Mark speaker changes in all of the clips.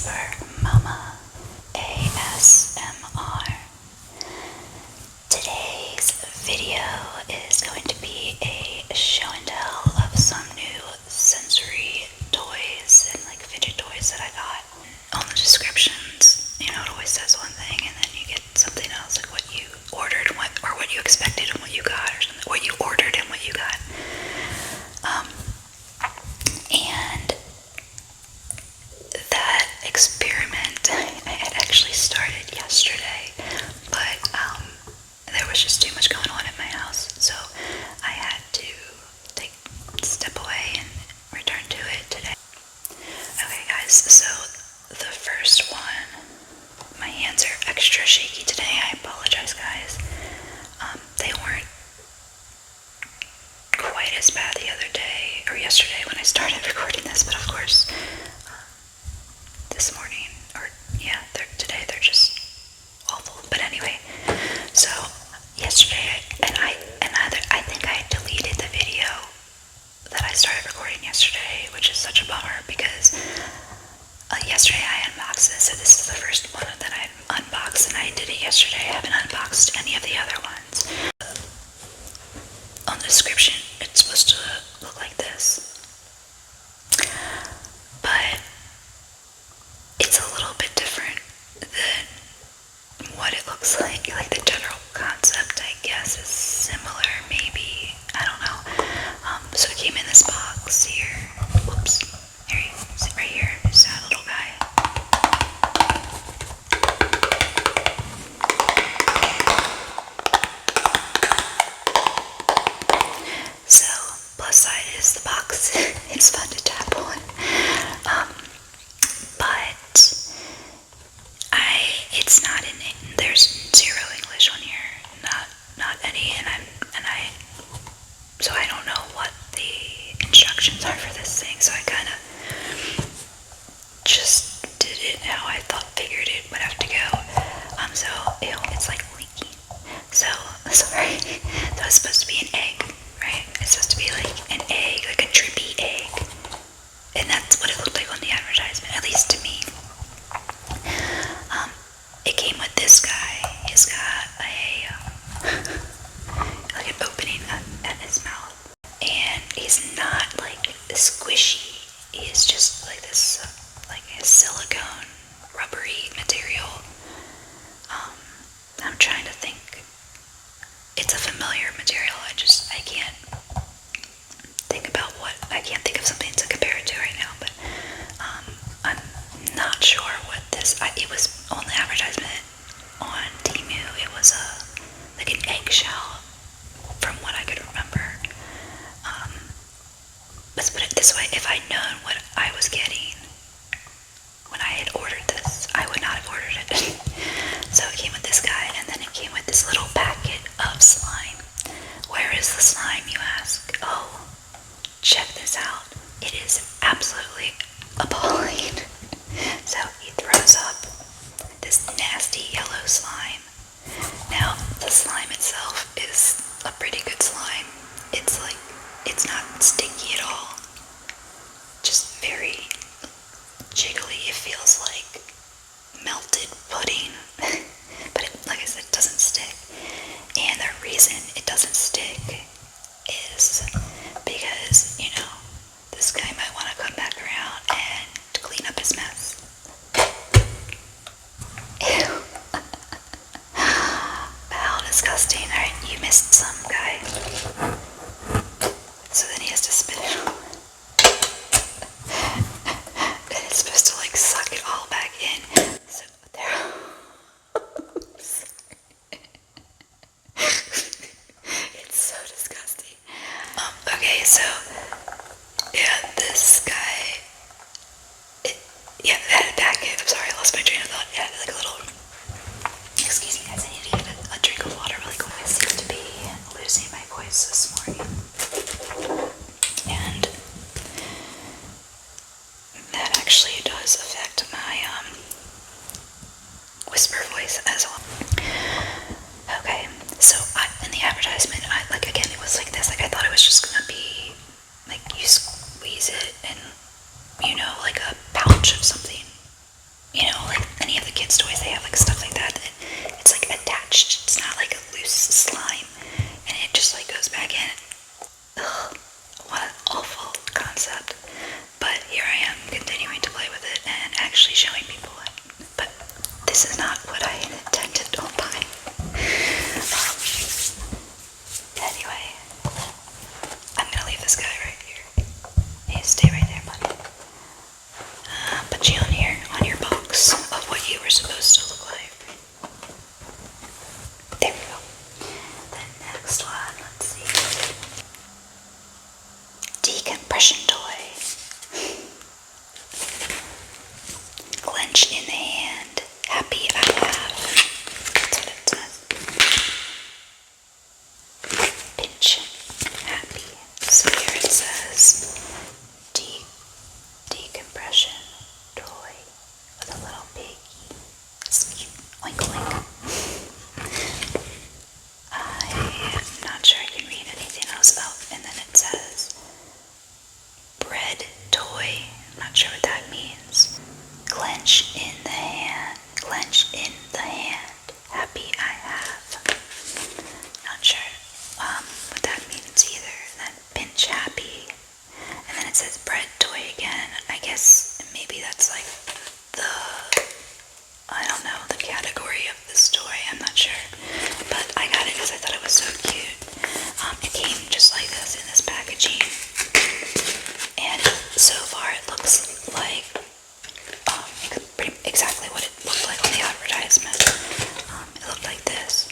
Speaker 1: Whisper Mama ASMR. Today's video is going to be a show and tell of some new sensory toys and like fidget toys that I got. On the descriptions, you know, it always says one thing and then you get something else, like what you ordered and what you expected and what you got, or something, what you ordered and what you got. And that experiment I had actually started yesterday, but there was just too much going on in my house, so I had to step away and return to it today. Okay guys, so the first one, my hands are extra shaky today, I apologize guys. They weren't quite as bad the other day, or yesterday when I started recording this, but of course, this morning, or yeah, today they're just awful. But anyway, so yesterday, I think I deleted the video that I started recording yesterday, which is such a bummer because yesterday I unboxed this, so this is the first one that I unboxed, and I did it yesterday. I haven't unboxed any of the other ones. On the description, it's supposed to look like this, but it's a little bit different than what it looks like. Like the general concept, I guess, is similar, maybe. I don't know. So it came in this box here. Whoops. Here you sit right here. It's that little guy. So, plus side is the box. It's fun to tap on. But it's not in it. There's zero English on here. Not any, so I don't know what the instructions are for this thing, so I kind of just did it how I figured it would have to go. So, ew, it's like leaky. So, sorry. So it's supposed to be an egg, right? It's supposed to be like an egg, like a drippy egg. And that's what it looked like on the advertisement, at least to me. It came with this guy. He's got like an opening at his mouth. And he's not like squishy. He's just like this, like a silicone, rubbery material. I'm trying to think. It's a familiar material. I can't think of something to compare it to right now, but I'm not sure what this, it was on the advertisement on TEMU. It was like an eggshell from what I could remember. Let's put it this way, if I'd known what I was getting when I had ordered this, I would not have ordered it. So it came with this guy, and then it came with this little packet of slime. Where is the slime, you ask? Oh, check this out. It is absolutely appalling. So he throws up this nasty showing people it. But this is not what I intended on buying. Anyway, I'm gonna leave this guy right here. Hey, stay right there, buddy. Put you on here, on your box of what you were supposed to look like. There we go. The next one, let's see. Decompression toy. Clench in the hand. Happy I have. That's what it says. Pinch. Happy. So here it says decompression toy with a little piggy. It's cute. Oink oink. I'm not sure I can read anything else. Oh, and then it says bread toy. I'm not sure what that means. Clench in the hand. Clench in the hand. Happy I have. Not sure what that means either. Then pinch happy. And then it says bread toy again. I guess maybe that's like I don't know, the category of this toy. I'm not sure. But I got it because I thought it was so cute. It came just like this in this packaging. And so far it looks like pretty exactly what it looked like on the advertisement. It looked like this.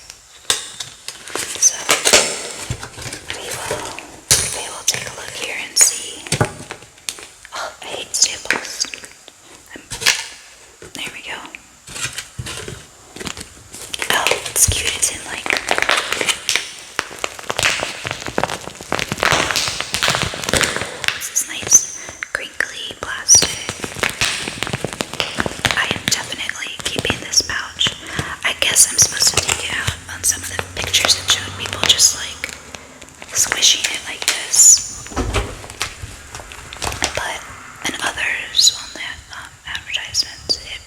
Speaker 1: So we will take a look here and see. Oh, I hate staples. There we go. Oh, it's cute. It's in like what's this nice crinkly plastic. I am definitely keeping this pouch. I guess I'm supposed to take it out. On some of the pictures it showed people just like squishing it like this. But in others on that advertisements, it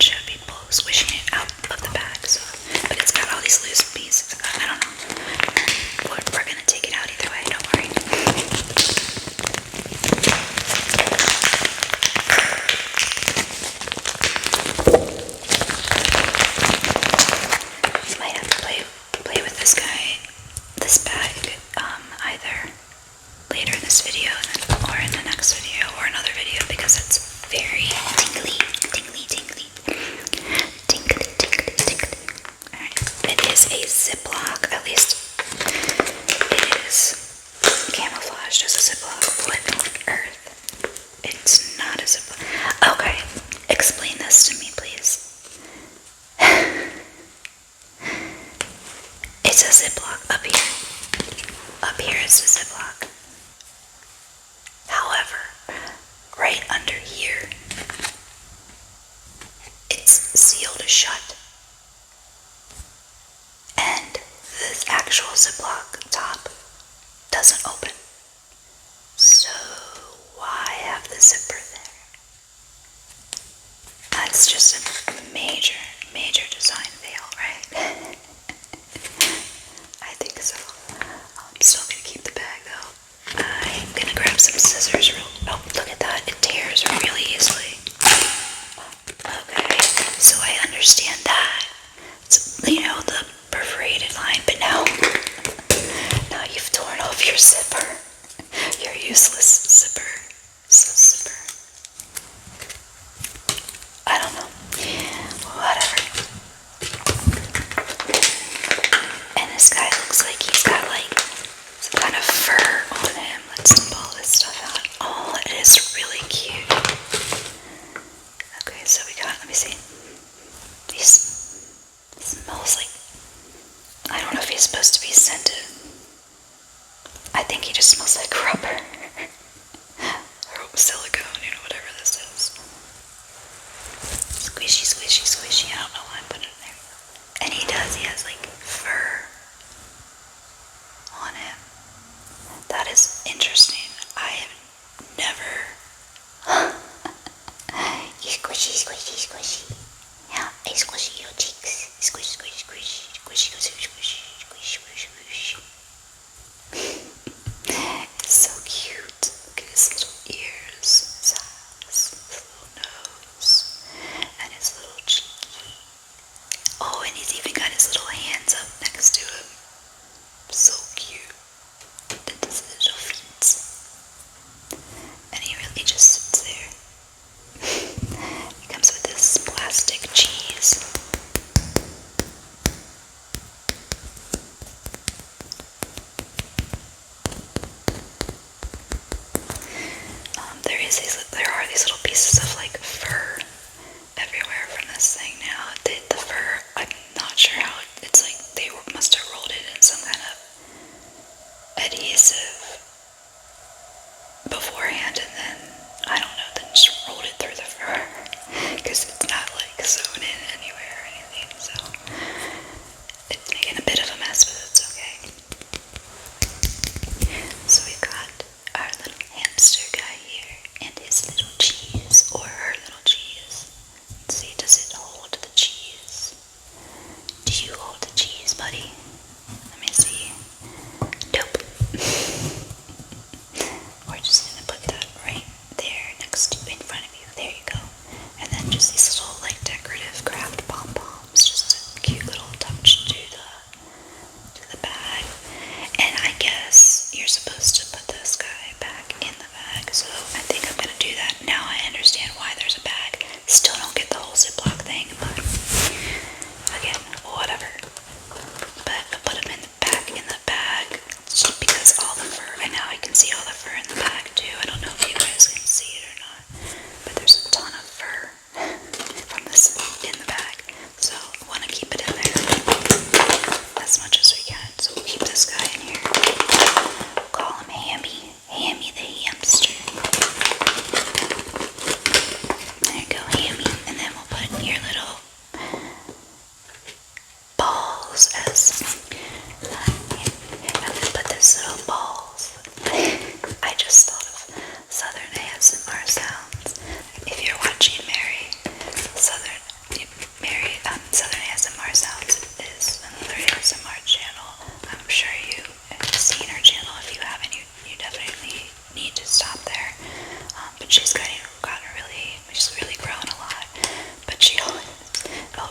Speaker 1: showed people squishing it out of the bag. So, but it's got all these loose pieces. I don't know. We're gonna take it out either way. Don't worry. You might have to play with this bag, either later in this video or in the next video or another video because it's very tingly. Alright, it is a Ziploc, at least it is camouflaged as a Ziploc. What on earth? It's not a Ziploc. Okay, explain this to me, please. It's a Ziploc up here. Up here is a Ziploc. However, right under here, it's sealed shut. And the actual Ziploc top doesn't open. So why have the zipper there? That's just a major design fail, right? I think so. I'm still gonna keep the bag though. I'm gonna grab some scissors oh, look at that. It tears really easily. Okay, so I understand that. It's, you know, the perforated line, but now you've torn off your zipper. Your useless zipper. I don't know. Whatever. And this guy looks like he's got like some kind of fur on him. Let's dump all this stuff out. Oh, it is really cute. Okay, so we got, let me see. He smells like, I don't know if he's supposed to be scented. I think he just smells like rubber. Or silicone, you know, whatever this is. Squishy. I don't know why I put it in there. And he has like fur on him. That is interesting. I have never. You squishy. Yeah, I squishy your cheeks. Squish. It's so cute. Look at his little ears, his eyes, his little nose.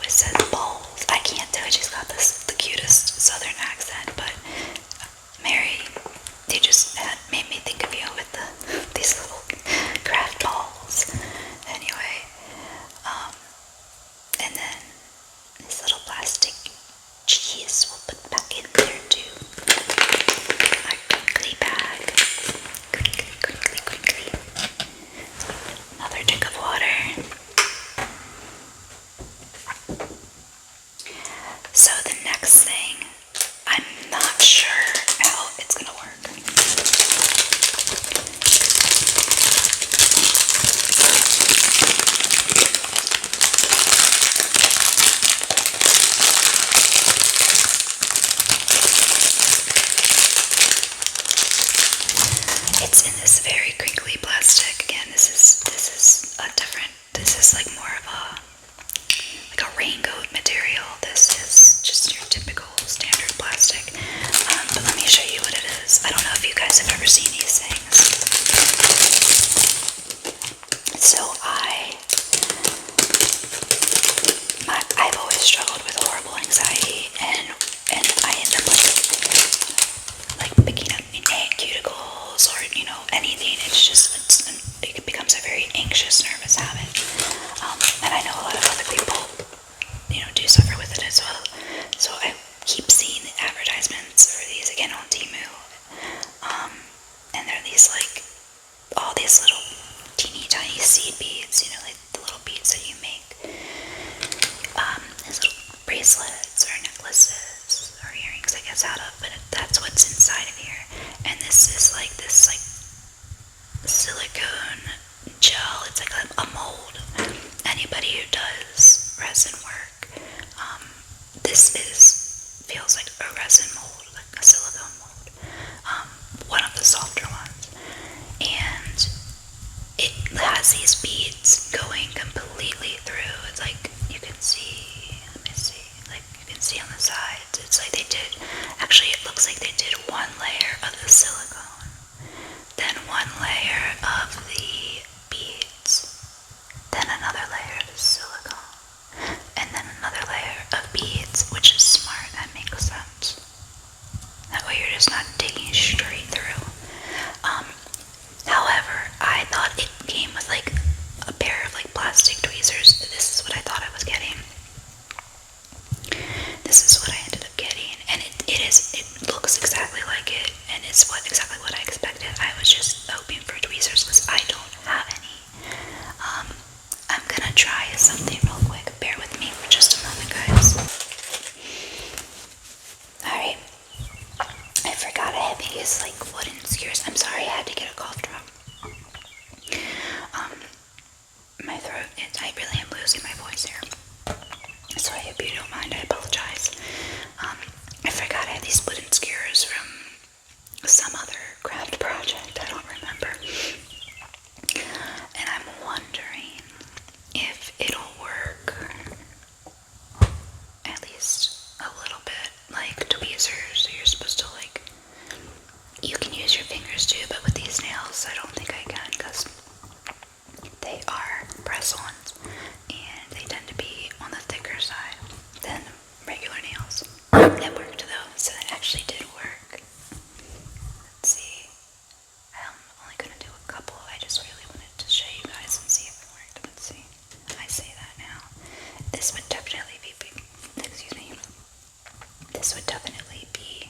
Speaker 1: always says balls. I can't do it. She's got the cutest southern accent, but Mary, they just made me think of you with these little craft balls. Anyway, and then this little plastic cheese we'll put back in there too. Our crinkly bag. Crinkly, crinkly. Another drink of water. So the next thing, I'm not sure how it's gonna work. It's in this very crinkly plastic. Again, this is a different. This is like more of a raincoat material. This is just your typical standard plastic. But let me show you what it is. I don't know if you guys have ever seen these things. So I've always struggled with horrible anxiety, and I end up like picking up cuticles or anything. It becomes a very anxious, nervous habit. And I know a lot of other people do suffer with it as well. So I keep seeing the advertisements for these again on TEMU. And they're these all these little teeny tiny seed beads, like the little beads that you make. These little bracelets or necklaces or earrings, I guess, out of, but that's what's inside of here. And this is this silicone gel. It's like a mold. Anybody who does resin work, this feels like a resin mold, like a silicone mold, one of the softer ones, and it has these beads going completely through. It's like you can see, let me see, like you can see on the sides. It's like it looks like they did one layer of the silicone, then one layer of the beads, then another layer of the silicone, and then another layer of beads, which is smart. That makes sense. That way you're just not digging straight through. However, I thought it came with a pair of plastic tweezers. This is what I thought I was getting. This is what I ended up getting, and it looks exactly like it, and it's exactly what I expected. I was just hoping for tweezers because I don't have any. I'm gonna try something real quick. Bear with me for just a moment, guys. Alright. I forgot I have these wooden skewers. I'm sorry, I had to get a cough drop. My throat, I really am losing my voice here. So I hope you don't mind, I apologize. I forgot I had these wooden skewers from some other craft project, I don't remember. And I'm wondering if it'll work at least a little bit like tweezers. So you're supposed to you can use your fingers too, but with these nails I don't think I can because they are press-ons and they tend to be on the thicker side than regular nails. That worked though, so that actually did work. Let's see. I'm only gonna do a couple. I just really wanted to show you guys and see if it worked. Let's see. I say that now. This would definitely be this would definitely be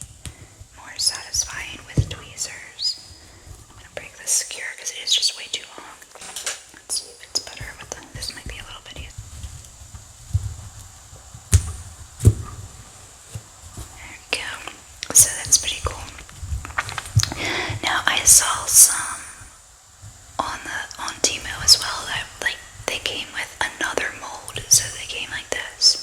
Speaker 1: more satisfying with tweezers. I'm gonna break this skewer because it is just way too long. Let's see if it's better with this might be a little bit easier. There we go. So that's pretty cool. Now I saw some on TEMU as well that they came with another mold. So they came like this.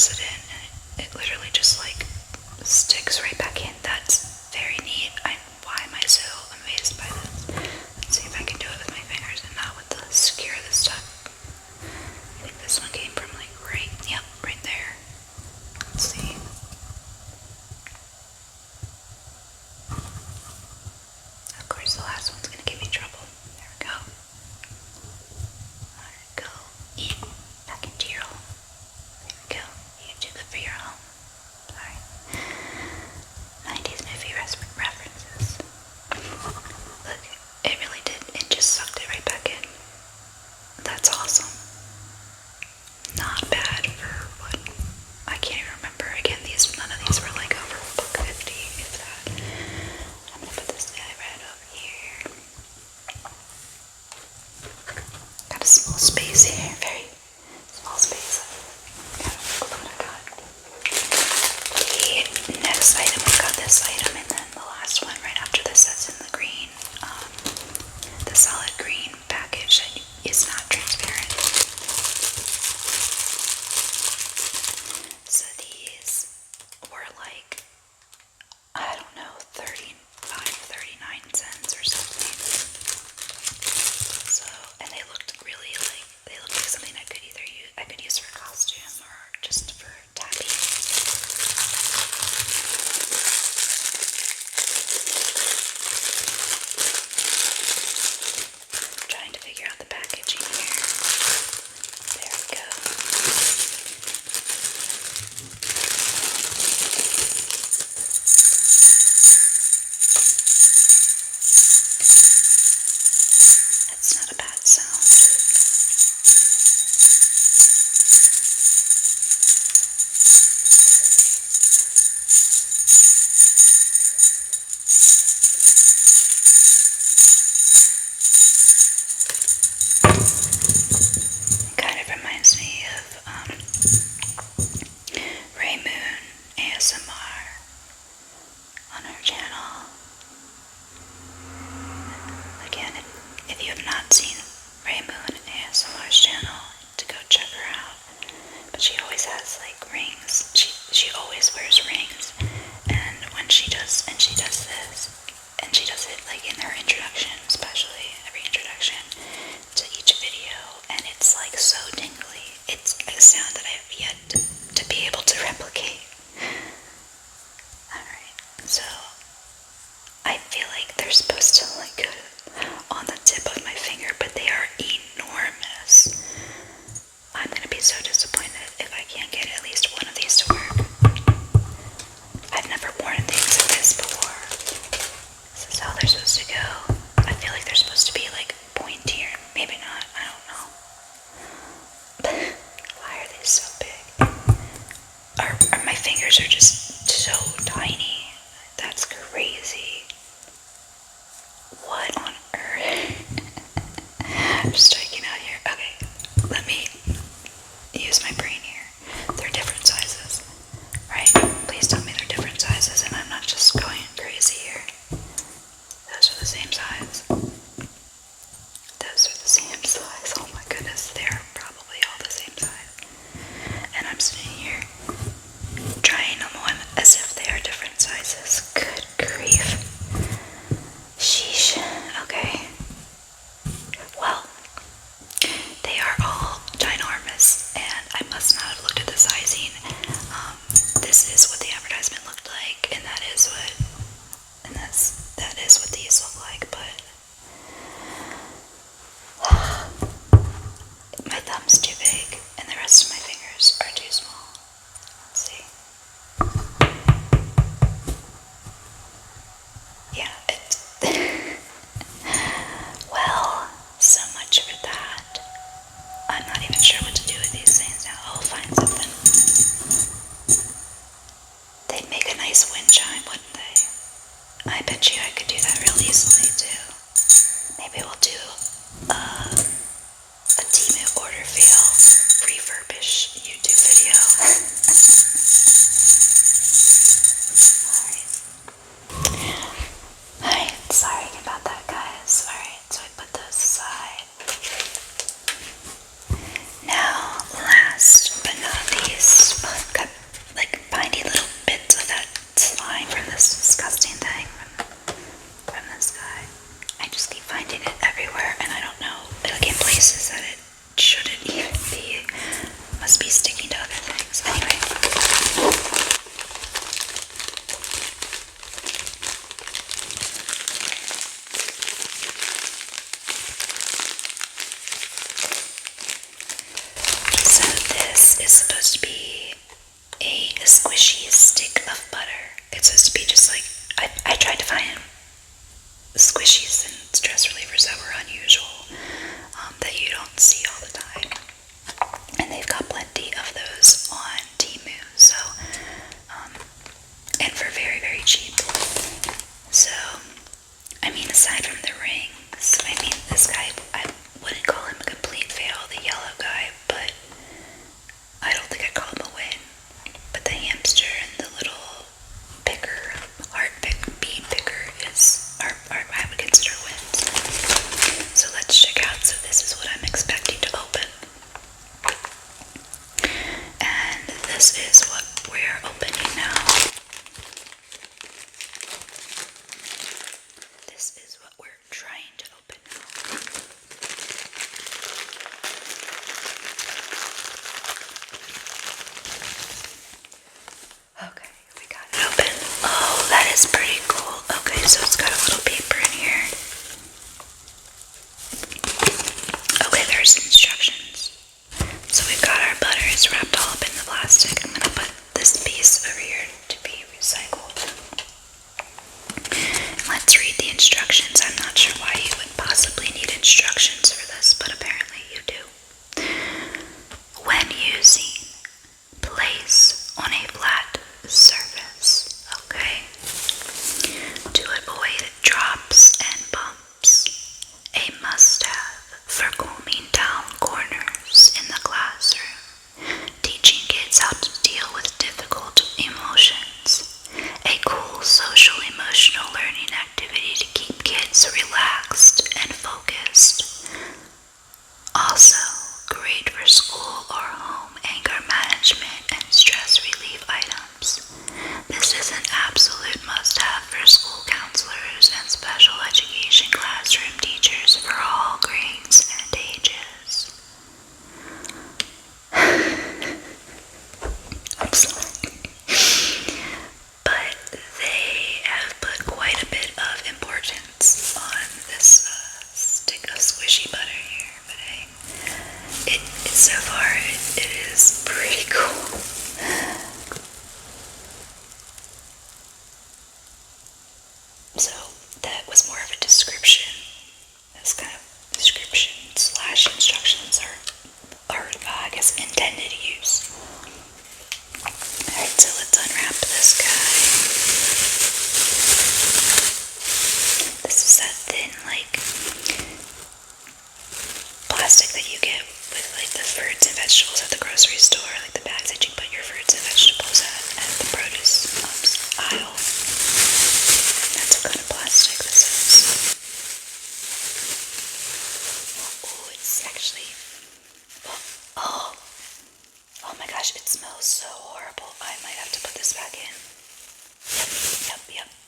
Speaker 1: press it in and it literally just like sticks right back in. That's very neat. Why am I so amazed by this? Let's see if I can do it with my fingers and not with the skewer this stuff. I think this one came from like right there. Let's see. Of course, the last one's gonna give me trouble. There we go. Alright, go. Eat back into your hole. There we go. You do good for your home. Sorry. 90s movie references. Look, it really did. It just sucked it right back in. That's awesome. Not bad for what? I can't even remember. Again, none of these were like over $1.50, if that. I'm gonna put this guy right over here. Got a small space here, very small space. Look what I got. The next item, I got this item, and then the last one right after this that's in the green, the solid green package that is not transparent. So these were like, I don't know, 39 cents or something. So, and they looked really like, something I could use for a costume or just for tapping. I'm trying to figure out the packaging here. There we go. That's not a bad sound. It kind of reminds me of Ray Moon ASMR on her channel. Again, if you have not seen Ray Moon ASMR's channel, to go check her out. But she always has like rings. She always wears rings, and when she does this, and she does it like in her introduction, especially every introduction to each video, and it's like so tingly. It's a sound that I have yet to be able to replicate. Alright, so I feel like they're supposed to like go on the tip of my finger, but they are enormous. I'm gonna be so disappointed if I can't get at least one of these to work. I've never worn things like this before. This is how they're supposed to go. I feel like they're supposed to be like pointier. Maybe not. I don't know. Why are they so big? Or my fingers are just so tiny. That's crazy. What on earth? I'm striking out here. Okay, let me use my brain here. They're different sizes, right? Please tell me they're different sizes and I'm not just going crazy here. Those are the same size. Those are the same size. Oh my goodness, they're probably all the same size. And I'm sitting here trying them on as if they are different sizes. Good grief. Sheesh. Okay. Well, they are all ginormous, and I must not have looked at the sizing. This is what the advertisement looked like, and that is what these look like, but my thumb's too big, and the rest of my fingers are too small. this is what we're opening now. This is what we're trying to open now. Okay, we got it open. Oh, that is pretty cool. Okay, so it's got a little paper in here. Okay, there's instructions. So we've got our butter. It's wrapped all up in the plastic. I'm gonna put this piece over here to be recycled. Let's read the instructions. I'm not sure why you would possibly need instructions for this, but apparently you do. When using, place on a flat surface, okay? To avoid drops and bumps. A must-have for calming down corners in the classroom. Teaching kids how to deal with difficult emotions. A cool social emotional learning activity to keep kids relaxed and focused. Also, great for school or home anger management and stress relief items. This is an absolute must-have for school counselors and special education classroom teachers for all grades and ages. I'm sorry. But they have put quite a bit of importance on this stick of squishy butter here, but hey, so far it is pretty cool. So that was more of a description. That's kind of description slash instructions or I guess intended use. Alright, so let's unwrap this guy. This is that thin, like, plastic that you get with, like, the fruits and vegetables at the grocery store, like the bags that you put your fruits and vegetables at the produce aisle. That's what kind of plastic this is. Oh, it's actually, oh my gosh, it smells so horrible. I might have to put this back in.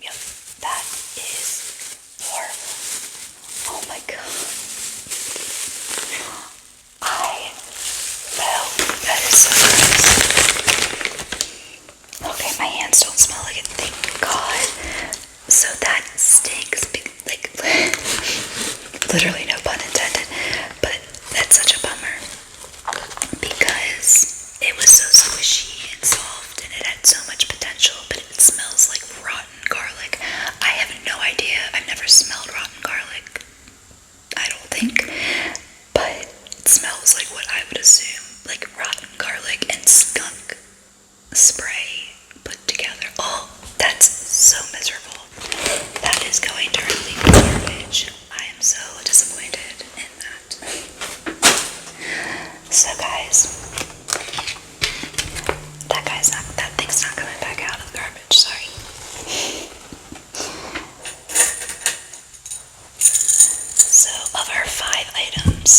Speaker 1: Yep. That is horrible. Oh my god. That is so gross. Okay, my hands don't smell like it, thank God. So that stinks, like, literally no pun intended, but that's such a bummer because it was so squishy and soft and it had so much potential, but it smells like rotten garlic. I have no idea. I've never smelled rotten garlic, I don't think, but it smells like what I would assume, like rotten garlic and skunk spray put together. Oh, that's so miserable. That is going directly in the garbage. I am so disappointed in that. So guys, that thing's not coming back out of the garbage, sorry. So of our 5 items,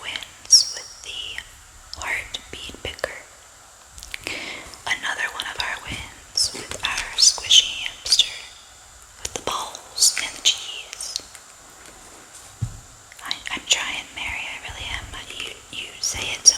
Speaker 1: wins with the heartbeat picker. Another one of our wins with our squishy hamster with the balls and the cheese. I'm trying, Mary, I really am. You say it so